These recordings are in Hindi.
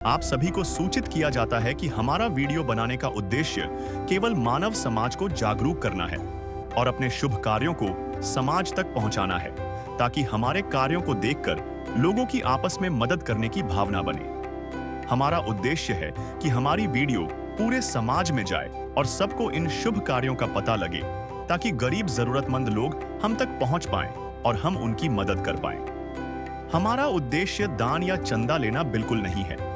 आप सभी को सूचित किया जाता है कि हमारा वीडियो बनाने का उद्देश्य केवल मानव समाज को जागरूक करना है और अपने शुभ कार्यों को समाज तक पहुंचाना है, ताकि हमारे कार्यों को देखकर लोगों की आपस में मदद करने की भावना बने। हमारा उद्देश्य है कि हमारी वीडियो पूरे समाज में जाए और सबको इन शुभ कार्यों का पता लगे, ताकि गरीब जरूरतमंद लोग हम तक पहुंच पाएं और हम उनकी मदद कर पाएं। हमारा उद्देश्य दान या चंदा लेना बिल्कुल नहीं है।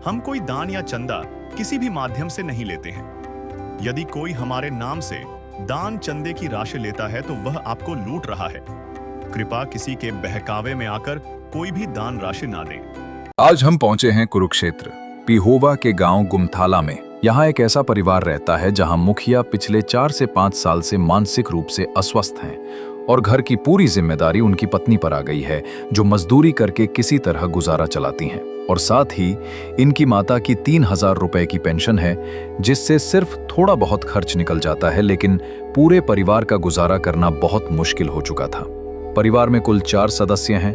हम कोई दान या चंदा किसी भी माध्यम से नहीं लेते हैं। यदि कोई हमारे नाम से दान चंदे की राशि लेता है तो वह आपको लूट रहा है। कृपया किसी के बहकावे में आकर कोई भी दान राशि ना दें। आज हम पहुंचे हैं कुरुक्षेत्र, पिहोवा के गांव गुमथाला में। यहाँ एक ऐसा परिवार रहता है जहां मुखिया पिछले 4 से 5 साल से मानसिक रूप से अस्वस्थ हैं और घर की पूरी जिम्मेदारी उनकी पत्नी पर आ गई है, जो मजदूरी करके किसी तरह गुजारा चलाती हैं। और साथ ही इनकी माता की 3000 रुपए की पेंशन है, जिससे सिर्फ थोड़ा बहुत खर्च निकल जाता है, लेकिन पूरे परिवार का गुजारा करना बहुत मुश्किल हो चुका था। परिवार में कुल 4 सदस्य हैं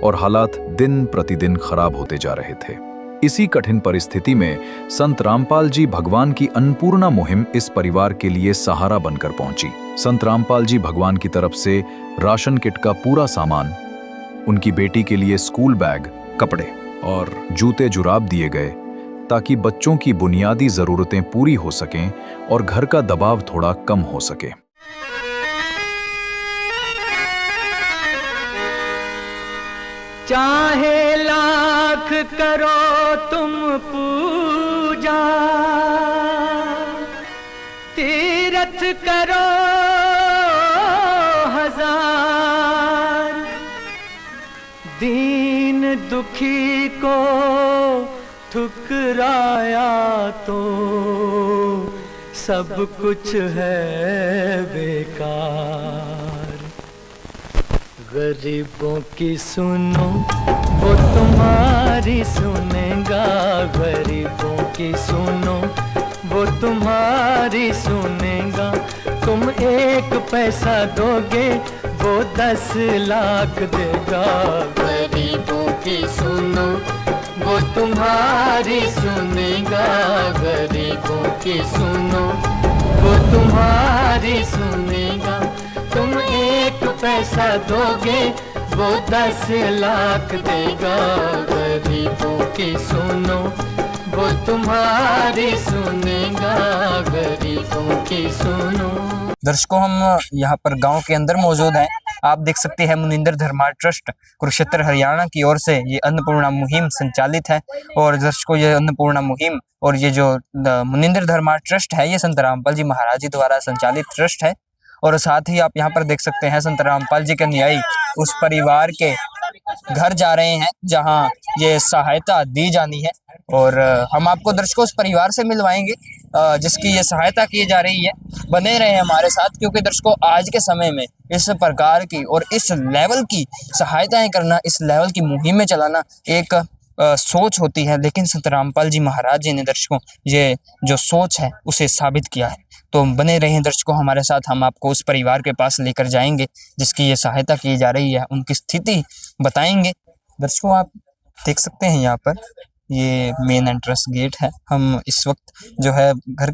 और हालात दिन प्रतिदिन खराब होते जा रहे थे। इसी कठिन परिस्थिति में संत रामपाल जी भगवान की अन्नपूर्णा मुहिम इस परिवार के लिए सहारा बनकर पहुंची। संत रामपाल जी भगवान की तरफ से राशन किट का पूरा सामान, उनकी बेटी के लिए स्कूल बैग, कपड़े और जूते जुराब दिए गए, ताकि बच्चों की बुनियादी जरूरतें पूरी हो सकें और घर का दबाव थोड़ा कम हो सके। चाहे लाख करो तुम पूजा, तीरथ करो हजार, दीन दुखी को ठुकराया तो सब कुछ है बेकार। गरीबों की सुनो वो तुम्हारी सुनेगा, गरीबों की सुनो वो तुम्हारी सुनेगा। तुम 1 पैसा दोगे वो 10 लाख देगा। गरीबों की सुनो वो तुम्हारी सुनेगा, गरीबों की सुनो वो तुम्हारी सुनेगा। तुम 1 पैसा दोगे वो 10 लाख देगा। गरीबों की सुनो वो तुम्हारी सुनेगा, गरीबों की सुनो। दर्शकों, हम यहाँ पर गांव के अंदर मौजूद हैं। आप देख सकते हैं मुनिंदर धर्मार्थ ट्रस्ट कुरुक्षेत्र हरियाणा की ओर से ये अन्नपूर्णा मुहिम संचालित है। और दर्शकों, ये अन्नपूर्णा मुहिम और ये जो मुनिंदर धर्मार्थ ट्रस्ट है, ये संत रामपाल जी महाराज जी द्वारा संचालित ट्रस्ट है। और साथ ही आप यहाँ पर देख सकते हैं संत रामपाल जी के अनुयायी उस परिवार के घर जा रहे हैं जहाँ ये सहायता दी जानी है। और हम आपको दर्शकों उस परिवार से मिलवाएंगे जिसकी ये सहायता की जा रही है। बने रहे हमारे साथ, क्योंकि दर्शकों आज के समय में इस प्रकार की और इस लेवल की सहायताएं करना, इस लेवल की मुहिमें चलाना एक सोच होती है, लेकिन संत रामपाल जी महाराज जी ने दर्शकों ये जो सोच है उसे साबित किया है। तो बने रहें दर्शकों हमारे साथ, हम आपको उस परिवार के पास लेकर जाएंगे जिसकी ये सहायता की जा रही है, उनकी स्थिति बताएंगे। दर्शकों, आप देख सकते हैं यहाँ पर ये मेन एंट्रेंस गेट है। हम इस वक्त जो है घर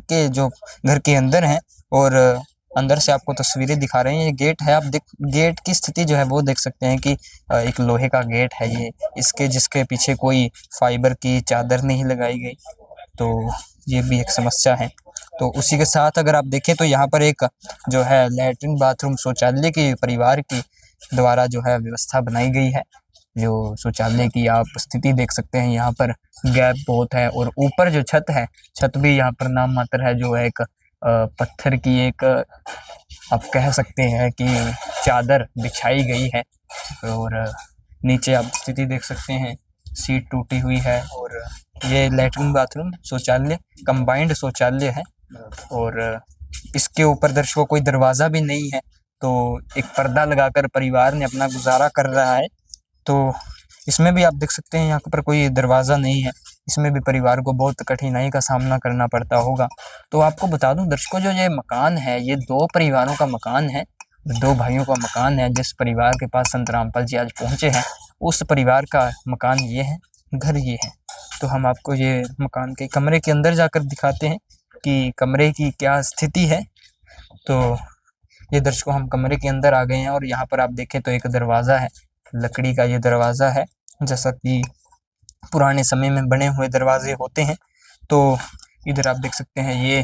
के अंदर हैं और अंदर से आपको तस्वीरें दिखा रहे हैं। ये गेट है, आप गेट की स्थिति जो है वो देख सकते हैं कि एक लोहे का गेट है ये, जिसके पीछे कोई फाइबर की चादर नहीं लगाई गई, तो ये भी एक समस्या है। तो उसी के साथ अगर आप देखें तो यहाँ पर एक जो है लैट्रिन बाथरूम शौचालय की परिवार की द्वारा जो है व्यवस्था बनाई गई है। जो शौचालय की आप स्थिति देख सकते हैं, यहाँ पर गैप बहुत है और ऊपर जो छत है, छत भी यहाँ पर नाम मात्र है, जो है एक पत्थर की एक आप कह सकते हैं कि चादर बिछाई गई है। और नीचे आप स्थिति देख सकते हैं, सीट टूटी हुई है। और ये लैट्रिन बाथरूम शौचालय कंबाइंड शौचालय है और इसके ऊपर दर्शकों कोई दरवाज़ा भी नहीं है, तो एक पर्दा लगाकर परिवार ने अपना गुजारा कर रहा है। तो इसमें भी आप देख सकते हैं यहाँ पर कोई दरवाज़ा नहीं है, इसमें भी परिवार को बहुत कठिनाई का सामना करना पड़ता होगा। तो आपको बता दूं दर्शकों, जो ये मकान है ये 2 परिवारों का मकान है, 2 भाइयों का मकान है। जिस परिवार के पास संत रामपाल जी आज पहुँचे हैं उस परिवार का मकान ये है। घर ये है। तो हम आपको ये मकान के कमरे के अंदर जाकर दिखाते हैं कि कमरे की क्या स्थिति है। तो ये दर्शकों हम कमरे के अंदर आ गए हैं और यहाँ पर आप देखें तो एक दरवाज़ा है, लकड़ी का ये दरवाज़ा है, जैसा कि पुराने समय में बने हुए दरवाजे होते हैं। तो इधर आप देख सकते हैं ये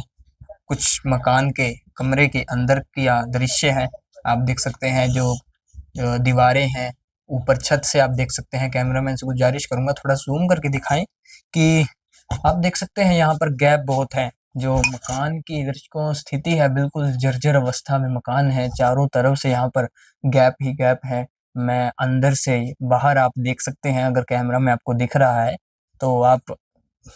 कुछ मकान के कमरे के अंदर का दृश्य है। आप देख सकते हैं जो दीवारें हैं, ऊपर छत से आप देख सकते हैं। कैमरामैन से गुजारिश करूंगा थोड़ा जूम करके दिखाएं कि आप देख सकते हैं यहाँ पर गैप बहुत है। जो मकान की दर्शकों स्थिति है, बिल्कुल जर्जर अवस्था में मकान है। चारों तरफ से यहाँ पर गैप ही गैप है। मैं अंदर से बाहर आप देख सकते हैं, अगर कैमरा में आपको दिख रहा है तो आप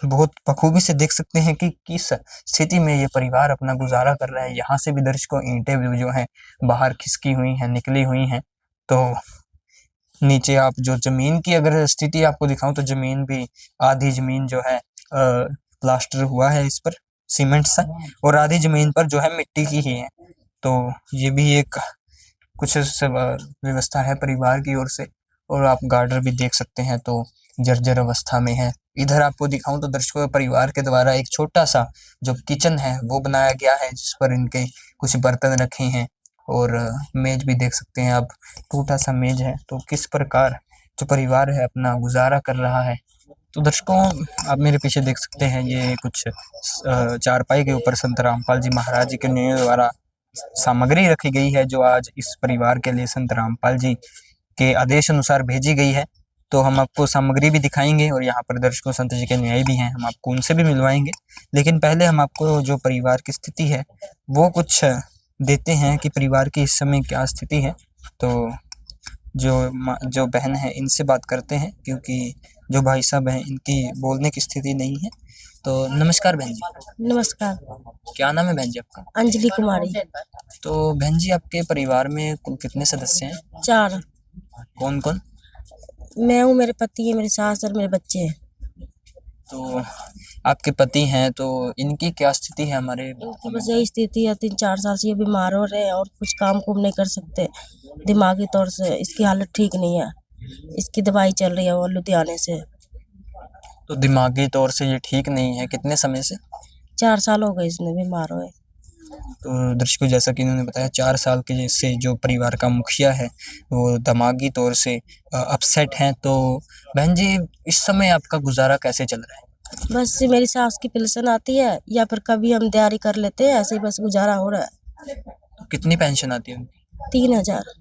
बहुत बखूबी से देख सकते हैं कि किस स्थिति में ये परिवार अपना गुजारा कर रहा है। यहाँ से भी दर्शकों ईंटें भी जो हैं बाहर खिसकी हुई हैं, निकली हुई हैं। तो नीचे आप जो जमीन की अगर स्थिति आपको दिखाऊं तो जमीन भी आधी जमीन जो है प्लास्टर हुआ है इस पर सीमेंट से, और आधी जमीन पर जो है मिट्टी की ही है। तो ये भी एक कुछ व्यवस्था है परिवार की ओर से। और आप गार्डर भी देख सकते हैं तो जर्जर अवस्था में है। इधर आपको दिखाऊं तो दर्शकों परिवार के द्वारा एक छोटा सा जो किचन है वो बनाया गया है, जिस पर इनके कुछ बर्तन रखे हैं और मेज भी देख सकते हैं आप, टूटा सा मेज है। तो किस प्रकार जो परिवार है अपना गुजारा कर रहा है। तो दर्शकों आप मेरे पीछे देख सकते हैं ये कुछ चारपाई के ऊपर संत रामपाल जी महाराज जी के द्वारा सामग्री रखी गई है, जो आज इस परिवार के लिए संत रामपाल जी के आदेश अनुसार भेजी गई है। तो हम आपको सामग्री भी दिखाएंगे और यहाँ पर दर्शकों संत जी के न्याय भी हैं, हम आपको उनसे भी मिलवाएंगे। लेकिन पहले हम आपको जो परिवार की स्थिति है वो कुछ देते हैं कि परिवार की इस समय क्या स्थिति है। तो जो बहन है इनसे बात करते हैं, क्योंकि जो भाई साहब हैं इनकी बोलने की स्थिति नहीं है। तो नमस्कार बहन जी। नमस्कार। क्या नाम है बहन जी आपका? अंजलि कुमारी। तो बहन जी आपके परिवार में कुल कितने सदस्य हैं? 4। कौन कौन? मैं हूँ, मेरे पति है, मेरी सास और मेरे बच्चे हैं। तो आपके पति हैं, तो इनकी क्या स्थिति है? हमारे इनकी बस यही स्थिति है, 3-4 साल से ये बीमार हो रहे हैं और कुछ काम कुम नहीं कर सकते। दिमागी तौर से इसकी हालत ठीक नहीं है। इसकी दवाई चल रही है वो लुधियाने से। तो दिमागी तौर से ये ठीक नहीं है, कितने समय से? 4 साल हो गए इसमें बीमार हुए। तो दर्शकों जैसा कि इन्होंने बताया 4 साल के से जो परिवार का मुखिया है वो दिमागी तौर से अपसेट हैं। तो बहन जी इस समय आपका गुजारा कैसे चल रहा है? बस मेरी सास की पेंशन आती है या फिर कभी हम तैयारी कर लेते हैं, ऐसे ही बस गुजारा हो रहा है। तो कितनी पेंशन आती है उनकी? 3000।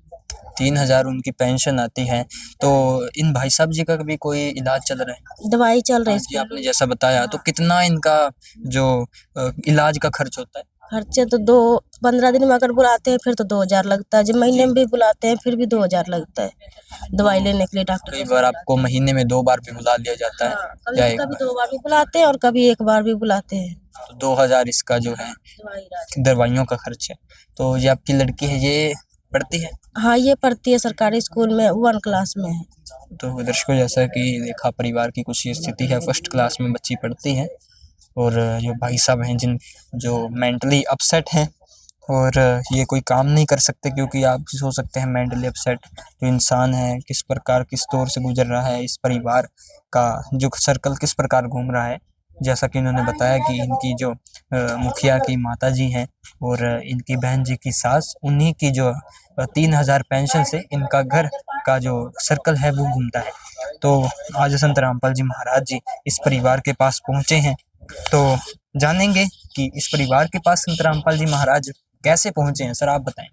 3000 उनकी पेंशन आती है। तो इन भाई साहब जी का भी कोई इलाज चल रहा है? दवाई चल रही जी है। आपने जैसा बताया, तो कितना इनका जो इलाज का खर्च होता है? खर्चे तो 15 दिन में अगर बुलाते हैं फिर तो 2000 लगता है। जब महीने में भी बुलाते हैं फिर भी 2000 लगता है दवाई लेने के लिए डॉक्टर। कई बार आपको महीने में 2 बार भी बुला लिया जाता है? या एक कभी 2 बार भी बुलाते हैं और कभी 1 बार भी बुलाते हैं। तो 2000 इसका जो है दवाइयों का खर्च है। तो ये आपकी लड़की है, ये पढ़ती है? हाँ, ये पढ़ती है सरकारी स्कूल में, 1 क्लास में है। तो दर्शकों जैसा कि देखा परिवार की कुछ ये स्थिति है, 1st क्लास में बच्ची पढ़ती है। और जो भाई साहब हैं जो मेंटली अपसेट हैं और ये कोई काम नहीं कर सकते, क्योंकि आप भी सोच सकते हैं मेंटली अपसेट जो इंसान है किस प्रकार किस दौर से गुजर रहा है, इस परिवार का जो सर्कल किस प्रकार घूम रहा है। जैसा कि इन्होंने बताया कि इनकी जो मुखिया की माता जी हैं और इनकी बहन जी की सास, उन्हीं की जो 3000 पेंशन से इनका घर का जो सर्कल है वो घूमता है। तो आज संत रामपाल जी महाराज जी इस परिवार के पास पहुंचे हैं, तो जानेंगे कि इस परिवार के पास संत रामपाल जी महाराज कैसे पहुंचे हैं। सर आप बताएं।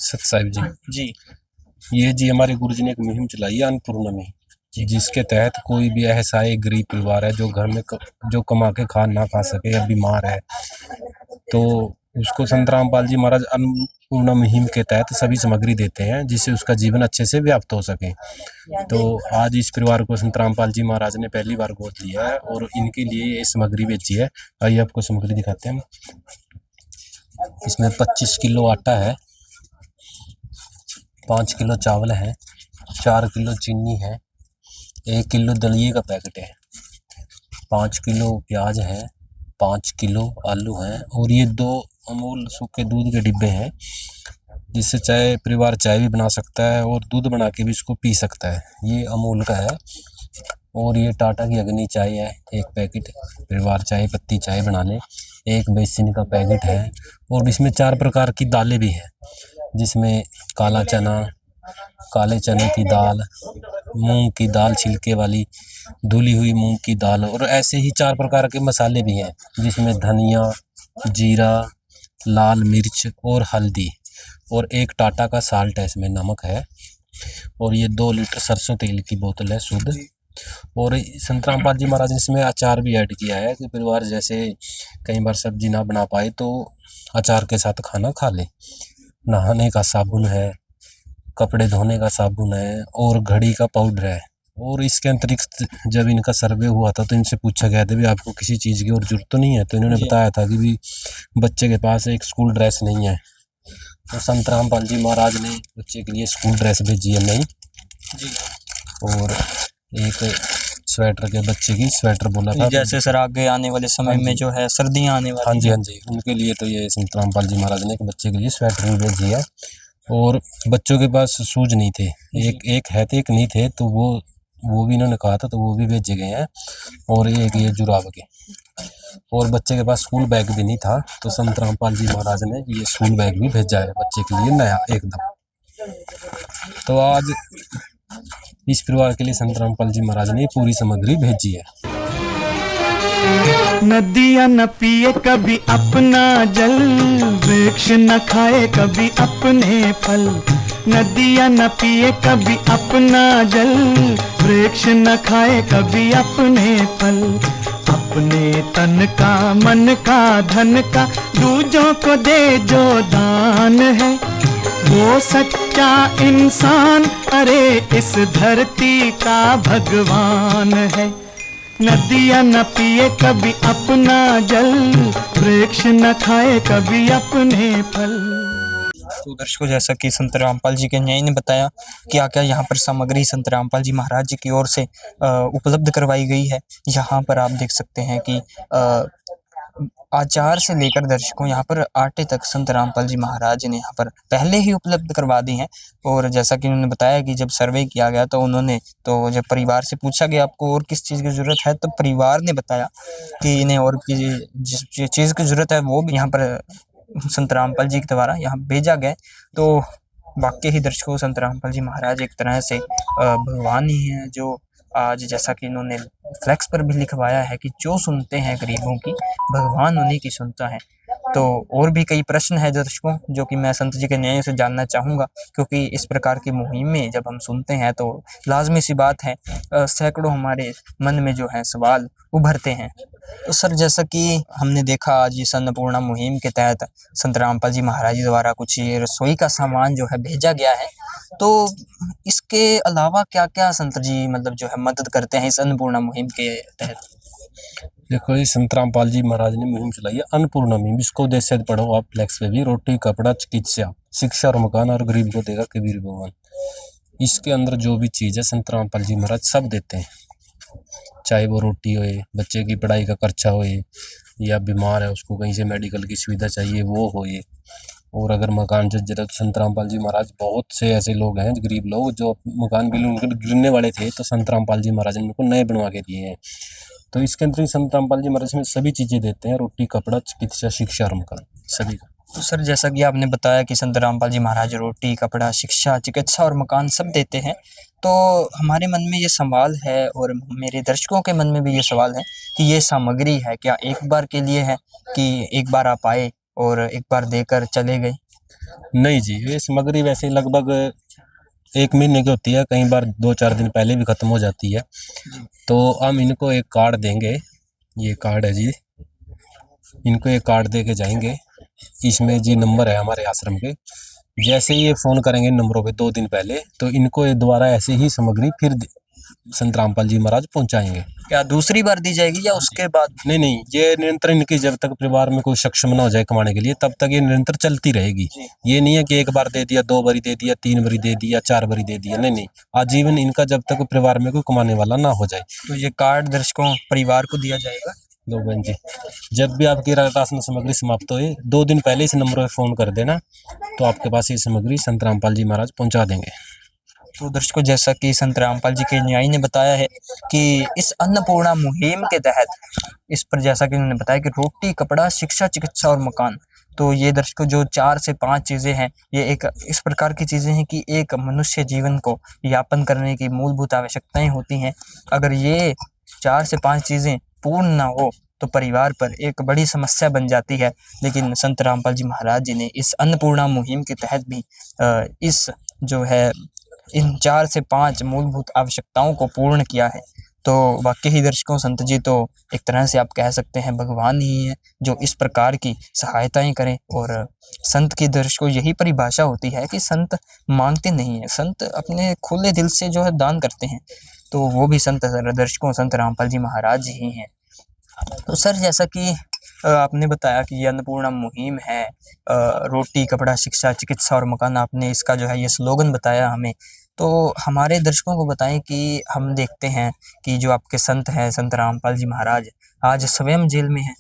सत साहिब जी, जी ये जी हमारे गुरु जी ने एक मुहिम चलाई है अन्नपूर्णा में, जिसके तहत कोई भी ऐसा एक गरीब परिवार है जो घर में जो कमा के खा ना खा सके या बीमार है, तो उसको संत रामपाल जी महाराज अन्नपूर्णा मुहिम के तहत सभी सामग्री देते हैं जिससे उसका जीवन अच्छे से व्याप्त हो सके। तो आज इस परिवार को संत रामपाल जी महाराज ने पहली बार गोद लिया है और इनके लिए ये सामग्री बेची है। आइए आपको सामग्री दिखाते हैं। इसमें 25 किलो आटा है, 5 किलो चावल है, 4 किलो चीनी है, 1 किलो दलिए का पैकेट है, 5 किलो प्याज है, 5 किलो आलू है, और ये 2 अमूल सूखे दूध के डिब्बे हैं, जिससे परिवार चाय भी बना सकता है और दूध बना के भी इसको पी सकता है। ये अमूल का है और ये टाटा की अग्नि चाय है, एक पैकेट, परिवार चाय पत्ती चाय बनाने, एक बेसिन का पैकेट है। और इसमें 4 प्रकार की दालें भी हैं, जिसमें काला चना, काले चने की दाल, मूंग की दाल छिलके वाली, धुली हुई मूंग की दाल, और ऐसे ही 4 प्रकार के मसाले भी हैं, जिसमें धनिया, जीरा, लाल मिर्च और हल्दी, और एक टाटा का साल्ट है, इसमें नमक है। और ये 2 लीटर सरसों तेल की बोतल है शुद्ध। और संत रामपाल जी महाराज ने इसमें अचार भी ऐड किया है कि परिवार जैसे कई बार सब्जी ना बना पाए तो अचार के साथ खाना खा ले। नहाने का साबुन है, कपड़े धोने का साबुन है, और घड़ी का पाउडर है। और इसके अतिरिक्त जब इनका सर्वे हुआ था तो इनसे पूछा गया था भी आपको किसी चीज़ की और जरूरत तो नहीं है, तो इन्होंने बताया था कि भी बच्चे के पास एक स्कूल ड्रेस नहीं है, तो संत रामपाल जी महाराज ने बच्चे के लिए स्कूल ड्रेस भेजी है नई, और एक स्वेटर के बच्चे की स्वेटर बोला था, जैसे सर आगे आने वाले समय में जो है सर्दियां आने वाली हाँ जी हाँ जी, उनके लिए तो ये संत रामपाल जी महाराज ने एक बच्चे के लिए स्वेटर भी भेजी है। और बच्चों के पास शूज नहीं थे, एक है थे एक नहीं थे, तो वो भी इन्होंने कहा था, तो वो भी भेजे गए हैं। और एक ये जुराब के, और बच्चे के पास स्कूल बैग भी नहीं था, तो संत रामपाल जी महाराज ने ये स्कूल बैग भी भेजा है बच्चे के लिए नया एकदम। तो आज इस परिवार के लिए संत रामपाल जी महाराज ने पूरी सामग्री भेजी है। नदियाँ न पिए कभी अपना जल, वृक्ष न खाए कभी अपने फल। नदियाँ न पिए कभी अपना जल, वृक्ष न खाए कभी अपने फल। अपने तन का मन का धन का दूजों को दे जो दान है, वो सच्चा इंसान अरे इस धरती का भगवान है। नदियाँ न पिए कभी अपना जल, वृक्ष न खाए कभी अपने फल। तो दर्शकों, जैसा कि संत रामपाल जी के न्याय ने बताया क्या क्या यहाँ पर सामग्री संत रामपाल जी महाराज जी की ओर से उपलब्ध करवाई गई है। यहाँ पर आप देख सकते हैं कि आचार से लेकर दर्शकों यहाँ पर आटे तक संत रामपाल जी महाराज ने यहाँ पर पहले ही उपलब्ध करवा दी हैं। और जैसा कि उन्होंने बताया कि जब सर्वे किया गया तो जब परिवार से पूछा गया आपको और किस चीज़ की ज़रूरत है, तो परिवार ने बताया कि इन्हें और की जिस चीज़ की ज़रूरत है वो भी यहाँ पर संत रामपाल जी के द्वारा यहाँ भेजा गया। तो वाकई ही दर्शकों, संत रामपाल जी महाराज एक तरह से भगवान ही हैं, जो आज जैसा कि इन्होंने फ्लैक्स पर भी लिखवाया है कि जो सुनते हैं गरीबों की, भगवान उन्हीं की सुनता है। तो और भी कई प्रश्न है दर्शकों जो कि मैं संत जी के न्याय से जानना चाहूँगा, क्योंकि इस प्रकार की मुहिम में जब हम सुनते हैं तो लाजमी सी बात है सैकड़ों हमारे मन में जो है सवाल उभरते हैं। तो सर, जैसा कि हमने देखा आज इस अन्नपूर्णा मुहिम के तहत संत रामपाल जी महाराज जी द्वारा कुछ ये रसोई का सामान जो है भेजा गया है, तो इसके अलावा क्या क्या संत जी मतलब जो है मदद करते हैं इस अन्नपूर्णा मुहिम के तहत? देखो, ये संत रामपाल जी महाराज ने मुहिम चलाई है अन्नपूर्णा मुहिम। इसको उद्देश्य पढ़ो आप फ्लैक्स पे भी, रोटी कपड़ा चिकित्सा शिक्षा और मकान, और गरीब को देगा कबीर भगवान। इसके अंदर जो भी चीज़ है संत रामपाल जी महाराज सब देते हैं, चाहे वो रोटी होए, बच्चे की पढ़ाई का खर्चा होए, या बीमार है उसको कहीं से मेडिकल की सुविधा चाहिए वो होए, और अगर मकान जर्जर, संत रामपाल जी महाराज बहुत से ऐसे लोग हैं गरीब लोग जो मकान बिल्कुल उनके गिरने वाले थे, तो संत रामपाल जी महाराज ने उनको नए बनवा के दिए हैं। तो इसके अंदर संत रामपाल जी महाराज में सभी चीज़ें देते हैं, रोटी कपड़ा चिकित्सा शिक्षा और मकान सभी का। तो सर, जैसा कि आपने बताया कि संत रामपाल जी महाराज रोटी कपड़ा शिक्षा चिकित्सा और मकान सब देते हैं, तो हमारे मन में ये सवाल है और मेरे दर्शकों के मन में भी ये सवाल है कि ये सामग्री है क्या एक बार के लिए है कि एक बार आप आए और एक बार देकर चले गए? नहीं जी, ये सामग्री वैसे लगभग 1 महीने की होती है, कई बार 2-4 दिन पहले भी ख़त्म हो जाती है। तो हम इनको एक कार्ड देंगे, ये कार्ड है जी, इनको एक कार्ड दे के जाएंगे। इसमें जी नंबर है हमारे आश्रम के, जैसे ये फ़ोन करेंगे नंबरों पे 2 दिन पहले, तो इनको द्वारा ऐसे ही सामग्री फिर संत रामपाल जी महाराज पहुंचाएंगे। क्या दूसरी बार दी जाएगी या उसके बाद? नहीं, ये निरंतर इनकी जब तक परिवार में कोई सक्षम ना हो जाए कमाने के लिए, तब तक ये निरंतर चलती रहेगी। ये नहीं है कि एक बार दे दिया, 2 बारी दे दिया, 3 बारी दे दिया, 4 बारी दे दिया, नहीं, आजीवन इनका जब तक परिवार में कोई कमाने वाला ना हो जाए। तो ये कार्ड दर्शकों परिवार को दिया जाएगा। दो बहन जी, जब भी आपकी राशन सामग्री समाप्त हो 2 दिन पहले इस नंबर पर फ़ोन कर देना, तो आपके पास ये सामग्री संत रामपाल जी महाराज पहुँचा देंगे। तो दर्शकों, जैसा कि संत रामपाल जी के न्यायी ने बताया है कि इस अन्नपूर्णा मुहिम के तहत इस पर जैसा कि उन्होंने बताया कि रोटी, कपड़ा, शिक्षा, चिकित्सा और मकान, तो ये दर्शकों जो 4 से 5 चीज़ें हैं, ये एक इस प्रकार की चीज़ें हैं कि एक मनुष्य जीवन को यापन करने की मूलभूत आवश्यकताएं होती हैं। अगर ये 4 से 5 चीज़ें पूर्ण ना हो तो परिवार पर एक बड़ी समस्या बन जाती है। लेकिन संत रामपाल जी महाराज जी ने इस अन्नपूर्णा मुहिम के तहत भी इस जो है इन 4 से 5 मूलभूत आवश्यकताओं को पूर्ण किया है। तो वाकई ही दर्शकों, संत जी तो एक तरह से आप कह सकते हैं भगवान ही है, जो इस प्रकार की सहायताएं करें। और संत की दर्शकों यही परिभाषा होती है कि संत मांगते नहीं है, संत अपने खुले दिल से जो है दान करते हैं। तो वो भी संत दर्शकों संत रामपाल जी महाराज जी ही हैं। तो सर, जैसा कि आपने बताया कि ये अन्नपूर्णा मुहिम है, रोटी, कपड़ा, शिक्षा, चिकित्सा और मकान, आपने इसका जो है ये स्लोगन बताया हमें। तो हमारे दर्शकों को बताएं कि हम देखते हैं कि जो आपके संत हैं, संत रामपाल जी महाराज, आज स्वयं जेल में हैं,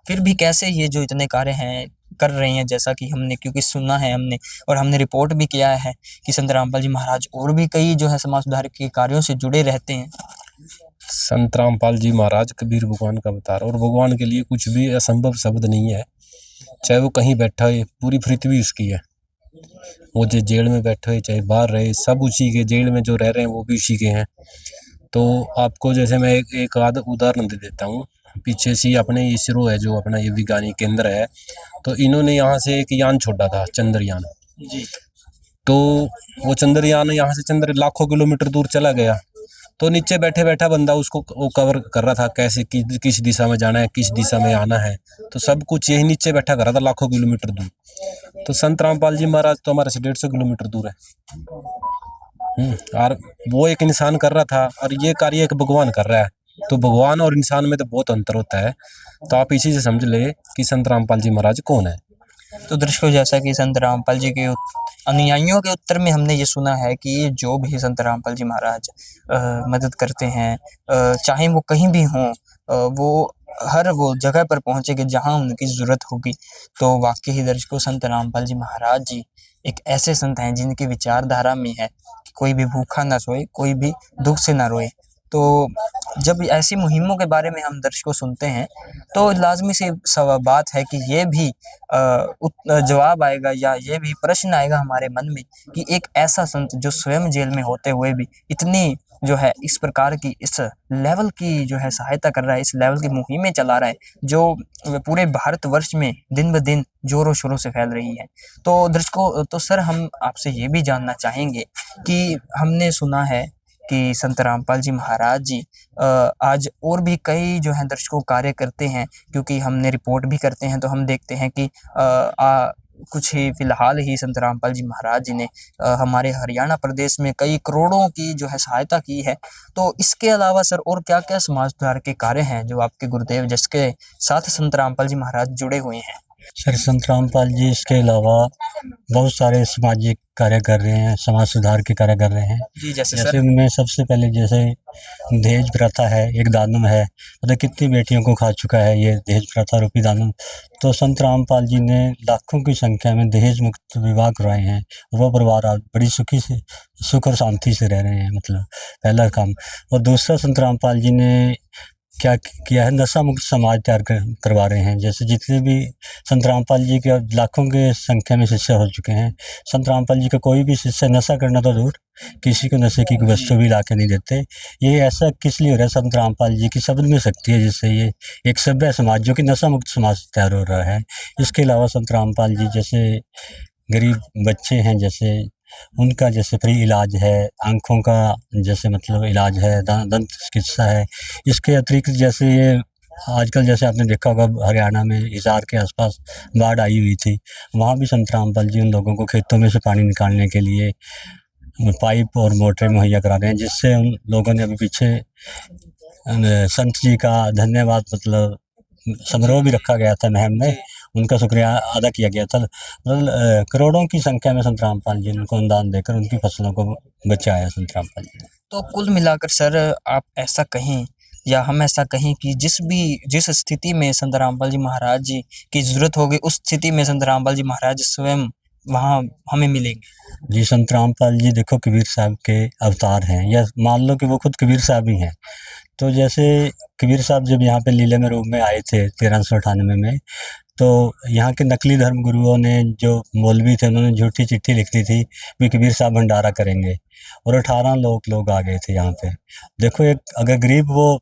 फिर भी कैसे ये जो इतने कार्य हैं कर रहे हैं, जैसा कि हमने क्योंकि सुना है हमने और हमने रिपोर्ट भी किया है कि संत रामपाल जी महाराज और भी कई जो है समाज सुधार के कार्यों से जुड़े रहते हैं। संत रामपाल जी महाराज कबीर भगवान का अवतार, और भगवान के लिए कुछ भी असंभव शब्द नहीं है। चाहे वो कहीं बैठा है, पूरी पृथ्वी उसकी है। वो जो जेल में बैठे है, चाहे बाहर रहे, सब उसी के, जेल में जो रह रहे हैं वो भी उसी के हैं। तो आपको जैसे मैं एक आध उदाहरण दे देता हूँ। पीछे से अपने इसरो है, जो अपना ये वैज्ञानिक केंद्र है, तो इन्होंने यहाँ से एक यान छोड़ा था, चंद्रयान जी। तो वो चंद्रयान यहाँ से चंद्र लाखों किलोमीटर दूर चला गया, तो नीचे बैठे बैठा बंदा उसको वो कवर कर रहा था, कैसे किस दिशा में जाना है, किस दिशा में आना है, तो सब कुछ यही नीचे बैठा कर रहा था लाखों किलोमीटर दूर। तो संत रामपाल जी महाराज तो हमारे से 150 किलोमीटर दूर है। और वो एक इंसान कर रहा था और ये कार्य एक भगवान कर रहा है। तो भगवान और इंसान में तो बहुत अंतर होता है। तो आप इसी से समझ ले कि संत रामपाल जी महाराज कौन है। तो दर्शकों, जैसा कि संत रामपाल जी के अनुयायियों के उत्तर में हमने ये सुना है कि जो भी संत रामपाल जी महाराज मदद करते हैं, चाहे वो कहीं भी हों, वो हर वो जगह पर पहुँचेंगे जहाँ उनकी ज़रूरत होगी। तो वाकई ही दर्शकों, संत रामपाल जी महाराज जी एक ऐसे संत हैं जिनकी विचारधारा में है कि कोई भी भूखा ना सोए, कोई भी दुख से ना रोए। तो जब ऐसी मुहिमों के बारे में हम दर्शकों सुनते हैं, तो लाजमी सी बात है कि ये भी जवाब आएगा या ये भी प्रश्न आएगा हमारे मन में कि एक ऐसा संत जो स्वयं जेल में होते हुए भी इतनी जो है इस प्रकार की इस लेवल की जो है सहायता कर रहा है, इस लेवल की मुहिमें चला रहा है, जो पूरे भारतवर्ष में दिन ब दिन जोरों शोरों से फैल रही है। तो दर्शकों, तो सर हम आपसे ये भी जानना चाहेंगे कि हमने सुना है कि संत रामपाल जी महाराज जी आज और भी कई जो है दर्शकों कार्य करते हैं, क्योंकि हमने रिपोर्ट भी करते हैं तो हम देखते हैं कि कुछ ही फिलहाल ही संत रामपाल जी महाराज जी ने हमारे हरियाणा प्रदेश में कई करोड़ों की जो है सहायता की है। तो इसके अलावा सर और क्या क्या समाज सुधार के कार्य हैं जो आपके गुरुदेव जिसके साथ संत रामपाल जी महाराज जुड़े हुए हैं? सर, संत रामपाल जी इसके अलावा बहुत सारे सामाजिक कार्य कर रहे हैं, समाज सुधार के कार्य कर रहे हैं जी। जैसे उनमें सबसे पहले जैसे दहेज प्रथा है, एक दानव है, मतलब कितनी बेटियों को खा चुका है ये दहेज प्रथा रूपी दानव। तो संत रामपाल जी ने लाखों की संख्या में दहेज मुक्त विवाह करवाए हैं। वो परिवार आज बड़ी सुख और शांति से रह रहे हैं, मतलब पहला काम। और दूसरा, संत रामपाल जी ने क्या किया है, नशा मुक्त समाज तैयार करवा रहे हैं। जैसे जितने भी संत रामपाल जी के लाखों के संख्या में शिष्य हो चुके हैं, संत रामपाल जी का कोई भी शिष्य नशा करना तो दूर, किसी को नशे की वस्तु भी ला के नहीं देते। ये ऐसा किस लिए हो रहा है? संत रामपाल जी की शब्द में शक्ति है, जिससे ये एक सभ्य समाज जो कि नशा मुक्त समाज तैयार हो रहा है। इसके अलावा संत रामपाल जी जैसे गरीब बच्चे हैं, जैसे उनका जैसे फ्री इलाज है, आँखों का जैसे मतलब इलाज है, दंत चिकित्सा है। इसके अतिरिक्त जैसे ये आजकल जैसे आपने देखा होगा हरियाणा में हिसार के आसपास बाढ़ आई हुई थी, वहाँ भी संत रामपाल जी उन लोगों को खेतों में से पानी निकालने के लिए पाइप और मोटरें मुहैया करा रहे हैं, जिससे उन लोगों ने अभी पीछे संत जी का धन्यवाद मतलब समारोह भी रखा गया था महम में, उनका शुक्रिया अदा किया गया था। मतलब करोड़ों की संख्या में संत रामपाल जी ने उनको अनुदान देकर उनकी फसलों को बचाया संत रामपाल जी ने। तो कुल मिलाकर सर आप ऐसा कहें या हम ऐसा कहें कि जिस स्थिति में संत रामपाल जी महाराज जी की ज़रूरत होगी, उस स्थिति में संत रामपाल जी महाराज स्वयं वहाँ हमें मिलेंगे? जी, संत रामपाल जी देखो कबीर साहब के अवतार हैं, या मान लो कि वो खुद कबीर साहब ही हैं। तो जैसे कबीर साहब जब यहाँ पे लीला में रूप में आए थे 1398 में, तो यहाँ के नकली धर्म गुरुओं ने, जो मौलवी थे, उन्होंने झूठी चिट्ठी लिख दी थी कि कबीर साहब भंडारा करेंगे, और 18 लोग आ गए थे यहाँ पे। देखो, एक अगर गरीब वो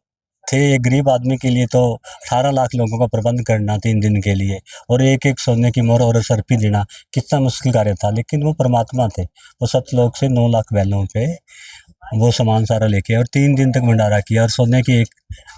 थे, एक गरीब आदमी के लिए तो 18 लाख लोगों का प्रबंध करना 3 दिन के लिए, और एक सोने की मोहर और सर्पी देना कितना मुश्किल कार्य था। लेकिन वो परमात्मा थे, वो सतलोक से 9 लाख बैलों पे वो सामान सारा लेके और 3 दिन तक भंडारा किया, और सोने की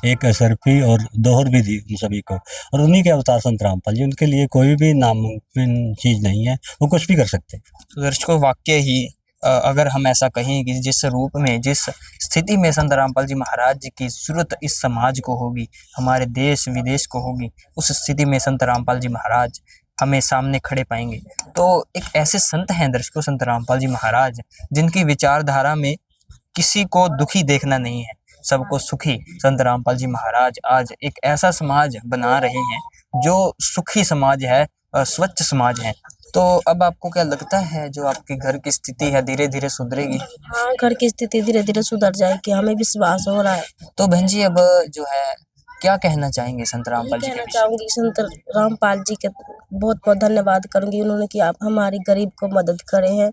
एक सर्पी और दोहर भी दी उन सभी को। और उन्हीं के अवतार संत रामपाल जी, उनके लिए कोई भी नामुमकिन चीज़ नहीं है, वो कुछ भी कर सकते हैं। तो दर्शकों, वाकई ही अगर हम ऐसा कहें कि जिस रूप में, जिस स्थिति में संत रामपाल जी महाराज जी की ज़रूरत इस समाज को होगी, हमारे देश विदेश को होगी, उस स्थिति में संत रामपाल जी महाराज हमें सामने खड़े पाएंगे। तो एक ऐसे संत हैं दर्शकों, संत रामपाल जी महाराज, जिनकी विचारधारा में किसी को दुखी देखना नहीं है, सबको सुखी। संत रामपाल जी महाराज आज एक ऐसा समाज बना रहे हैं जो सुखी समाज है, स्वच्छ समाज है। तो अब आपको क्या लगता है, जो आपके घर की स्थिति है धीरे धीरे सुधरेगी? हाँ, घर की स्थिति धीरे धीरे सुधर जाएगी, हमें विश्वास हो रहा है। तो बहन जी, अब जो है क्या कहना चाहेंगे संत रामपाल जी के कहना विषय? चाहूंगी संत रामपाल जी के बहुत बहुत धन्यवाद करूंगी, उन्होंने कि आप हमारी गरीब को मदद करे हैं,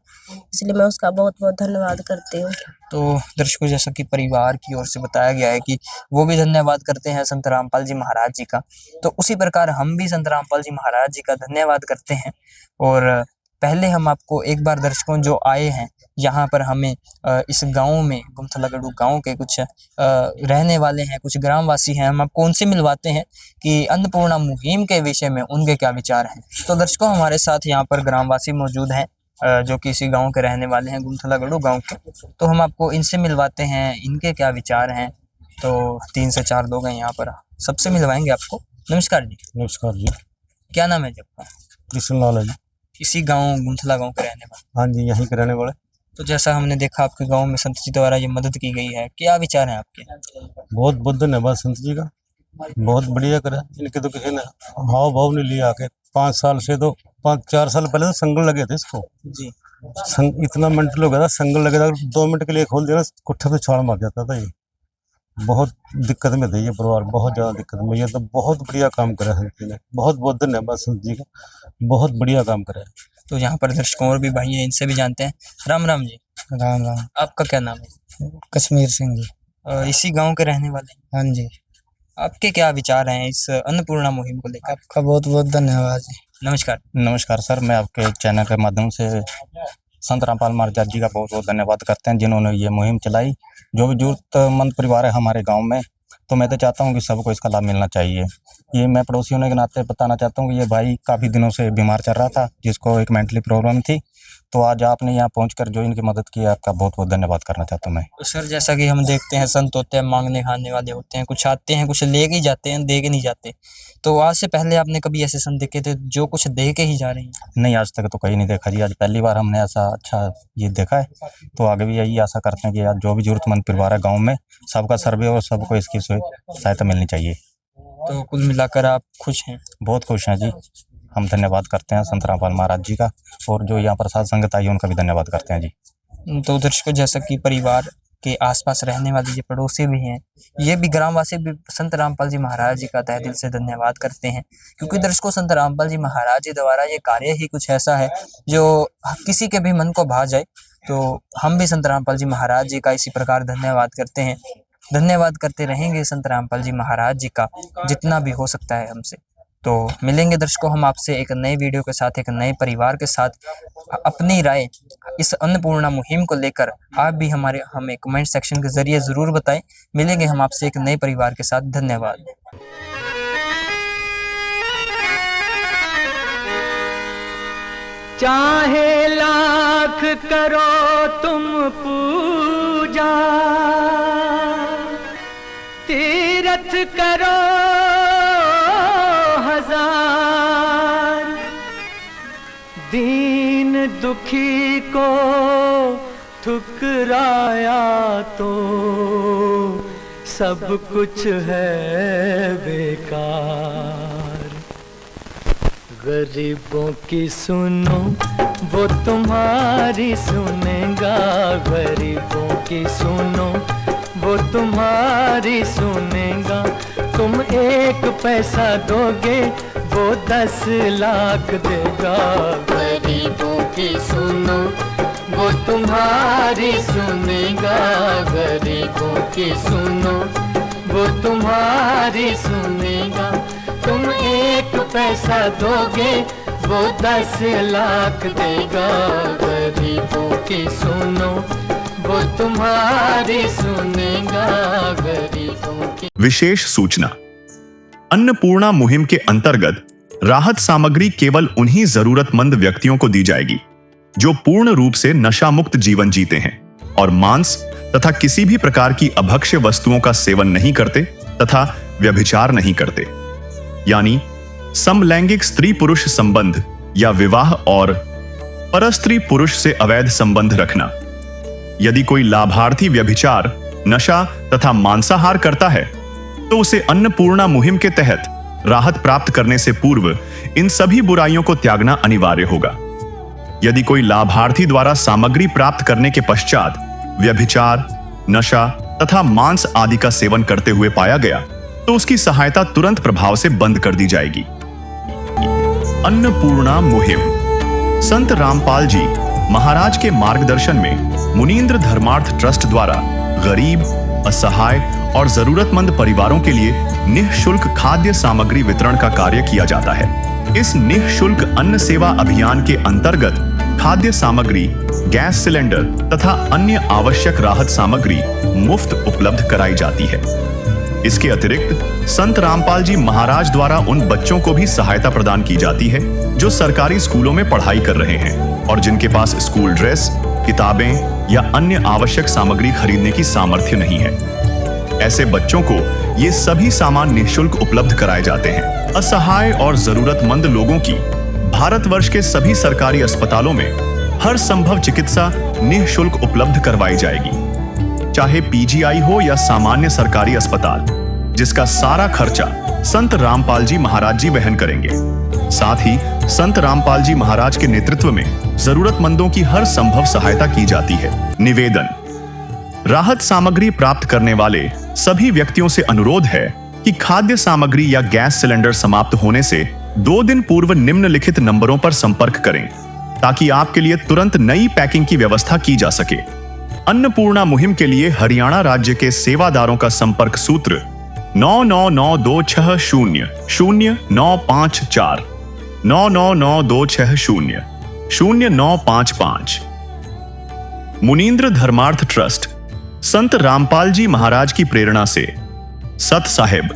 इसलिए मैं उसका बहुत बहुत धन्यवाद करती हूँ। तो दर्शकों, जैसा कि परिवार की ओर से बताया गया है कि वो भी धन्यवाद करते हैं संत रामपाल जी महाराज जी का, तो उसी प्रकार हम भी संत रामपाल जी महाराज जी का धन्यवाद करते हैं। और पहले हम आपको एक बार दर्शकों, जो आए हैं यहाँ पर, हमें इस गांव में, गुमथलागढ़ गांव के कुछ रहने वाले हैं, कुछ ग्रामवासी हैं, हम आपको उनसे मिलवाते हैं कि अन्नपूर्णा मुहिम के विषय में उनके क्या विचार हैं। तो दर्शकों, हमारे साथ यहाँ पर ग्रामवासी मौजूद हैं जो कि इसी गांव के रहने वाले हैं, गुमथलागढ़ गांव के। तो हम आपको इनसे मिलवाते हैं, इनके क्या विचार हैं। तो 3 से 4 लोग हैं यहाँ पर, सबसे मिलवाएंगे आपको। नमस्कार जी। नमस्कार जी। क्या नाम है जी आपका? कृष्ण लाल है जी। इसी गांव गुमथला गांव के रहने वाले? हाँ जी, यहीं के रहने वाले। तो जैसा हमने देखा आपके गांव में संत जी द्वारा ये मदद की गई है, क्या विचार हैं आपके? बहुत बहुत धन्यवाद संत जी का, बहुत बढ़िया करा। इनके तो किसी ने हाव भाव नहीं लिया आके। 5 साल से तो 5-4 साल पहले तो संगल लगे थे इसको जी। इतना मेंटल हो गया था, संगल लगे था, 2 मिनट के लिए खोल देना कुट्ठे पे छाल मार जाता था। ये बहुत दिक्कत में थे ये परिवार, बहुत ज़्यादा दिक्कत में। ये तो बहुत बढ़िया काम करा संत जी ने, बहुत बहुत धन्यवाद संत जी का, बहुत बढ़िया काम करा। तो यहाँ पर दर्शकों और भी भाई हैं, इनसे भी जानते हैं। राम राम जी। राम राम। आपका क्या नाम है? कश्मीर सिंह जी। इसी गांव के रहने वाले हैं? हाँ जी। आपके क्या विचार हैं इस अन्नपूर्णा मुहिम को लेकर? आपका बहुत बहुत धन्यवाद जी। नमस्कार। नमस्कार सर, मैं आपके चैनल के माध्यम से संत रामपाल महाराज जी का बहुत बहुत धन्यवाद करते हैं, जिन्होंने ये मुहिम चलाई। जो भी जरूरतमंद परिवार है हमारे गांव में, तो मैं तो चाहता हूं कि सबको इसका लाभ मिलना चाहिए। ये मैं पड़ोसी होने के नाते बताना चाहता हूं कि ये भाई काफ़ी दिनों से बीमार चल रहा था, जिसको एक मेंटली प्रॉब्लम थी। तो आज आपने यहाँ पहुंचकर जो इनकी मदद की है, आपका बहुत बहुत धन्यवाद करना चाहता हूँ मैं। तो सर, जैसा कि हम देखते हैं, संत होते हैं, मांगने खाने वाले होते हैं, कुछ आते हैं, कुछ ले के ही जाते हैं, दे के नहीं जाते। तो आज से पहले आपने कभी ऐसे संत देखे थे जो कुछ दे के ही जा रहे हैं? नहीं, आज तक तो कहीं नहीं देखा जी, आज पहली बार हमने ऐसा अच्छा ये देखा है। तो आगे भी यही आशा करते हैं कि आज जो भी जरूरतमंद परिवार है गाँव में, सबका सर्वे और सबको इसकी सहायता मिलनी चाहिए। तो कुल मिलाकर आप खुश हैं? बहुत खुश हैं जी। हम धन्यवाद करते हैं संत रामपाल महाराज जी का, और जो यहाँ प्रसाद संगत आई है उनका भी धन्यवाद करते हैं जी। तो दर्शकों, जैसा कि परिवार के आसपास रहने वाले ये पड़ोसी भी हैं, ये भी ग्रामवासी भी संत रामपाल जी महाराज जी का तहे दिल से धन्यवाद करते हैं। क्योंकि दर्शकों, संत रामपाल जी महाराज जी द्वारा ये कार्य ही कुछ ऐसा है जो किसी के भी मन को भा जाए। तो हम भी संत रामपाल जी महाराज जी का इसी प्रकार धन्यवाद करते हैं, धन्यवाद करते रहेंगे संत रामपाल जी महाराज जी का, जितना भी हो सकता है हमसे। तो मिलेंगे दर्शकों हम आपसे एक नए वीडियो के साथ, एक नए परिवार के साथ। अपनी राय इस अन्नपूर्णा मुहिम को लेकर आप भी हमें कमेंट सेक्शन के जरिए जरूर बताएं। मिलेंगे हम आपसे एक नए परिवार के साथ। धन्यवाद। चाहे लाख करो तुम पूजा, तीरथ करो हजार, दीन दुखी को ठुकराया तो सब कुछ है बेकार। गरीबों की सुनो वो तुम्हारी सुनेगा, गरीबों की सुनो वो तुम्हारी सुनेगा। तुम 1 पैसा दोगे वो 10 लाख देगा। गरीबों की सुनो वो तुम्हारी सुनेगा, गरीबों की सुनो वो तुम्हारी सुनेगा। तुम 1 पैसा दोगे वो 10 लाख देगा। गरीबों की सुनो वो तुम्हारी सुनेगा, गरीबों की। विशेष सूचना। अन्नपूर्णा मुहिम के अंतर्गत राहत सामग्री केवल उन्हीं जरूरतमंद व्यक्तियों को दी जाएगी जो पूर्ण रूप से नशा मुक्त जीवन जीते हैं और मांस तथा किसी भी प्रकार की अभक्ष्य वस्तुओं का सेवन नहीं करते तथा व्यभिचार नहीं करते, यानी समलैंगिक स्त्री पुरुष संबंध या विवाह और परस्त्री पुरुष से अवैध संबंध रखना। यदि कोई लाभार्थी व्यभिचार, नशा तथा मांसाहार करता है तो उसे अन्नपूर्णा मुहिम के तहत राहत प्राप्त करने से पूर्व इन सभी बुराइयों को त्यागना अनिवार्य होगा। यदि कोई लाभार्थी द्वारा सामग्री प्राप्त करने के पश्चात व्यभिचार, नशा तथा मांस आदि का सेवन करते हुए पाया गया तो उसकी सहायता तुरंत प्रभाव से बंद कर दी जाएगी। अन्नपूर्णा मुहिम। संत रामपाल जी महाराज के मार्गदर्शन में मुनींद्र धर्मार्थ ट्रस्ट द्वारा गरीब, असहाय और जरूरतमंद परिवारों के लिए निःशुल्क खाद्य सामग्री वितरण का कार्य किया जाता है। इस निःशुल्क अन्न सेवा अभियान के अंतर्गत खाद्य सामग्री, गैस सिलेंडर तथा अन्य आवश्यक राहत सामग्री मुफ्त उपलब्ध कराई जाती है। इसके अतिरिक्त संत रामपाल जी महाराज द्वारा उन बच्चों को भी सहायता प्रदान की जाती है जो सरकारी स्कूलों में पढ़ाई कर रहे हैं और जिनके पास स्कूल ड्रेस, किताबें या अन्य आवश्यक सामग्री खरीदने की सामर्थ्य नहीं है। ऐसे बच्चों को ये सभी सामान निःशुल्क उपलब्ध कराए जाते हैं। असहाय और जरूरतमंद लोगों की भारतवर्ष के सभी सरकारी अस्पतालों में हर संभव चिकित्सा निःशुल्क उपलब्ध करवाई जाएगी, चाहे पीजीआई हो या सामान्य सरकारी अस्पताल, जिसका सारा खर्चा संत रामपाल जी महाराज जी वहन करेंगे। साथ ही संत रामपाल जी महाराज के नेतृत्व में जरूरतमंदों की हर संभव सहायता की जाती है। निवेदन। राहत सामग्री प्राप्त करने वाले सभी व्यक्तियों से अनुरोध है कि खाद्य सामग्री या गैस सिलेंडर समाप्त होने से 2 दिन पूर्व निम्नलिखित नंबरों पर संपर्क करें ताकि आपके लिए तुरंत नई पैकिंग की व्यवस्था की जा सके। अन्नपूर्णा मुहिम के लिए हरियाणा राज्य के सेवादारों का संपर्क सूत्र 9992600954 9992600955। मुनींद्र धर्मार्थ ट्रस्ट संत रामपाल जी महाराज की प्रेरणा से सत साहिब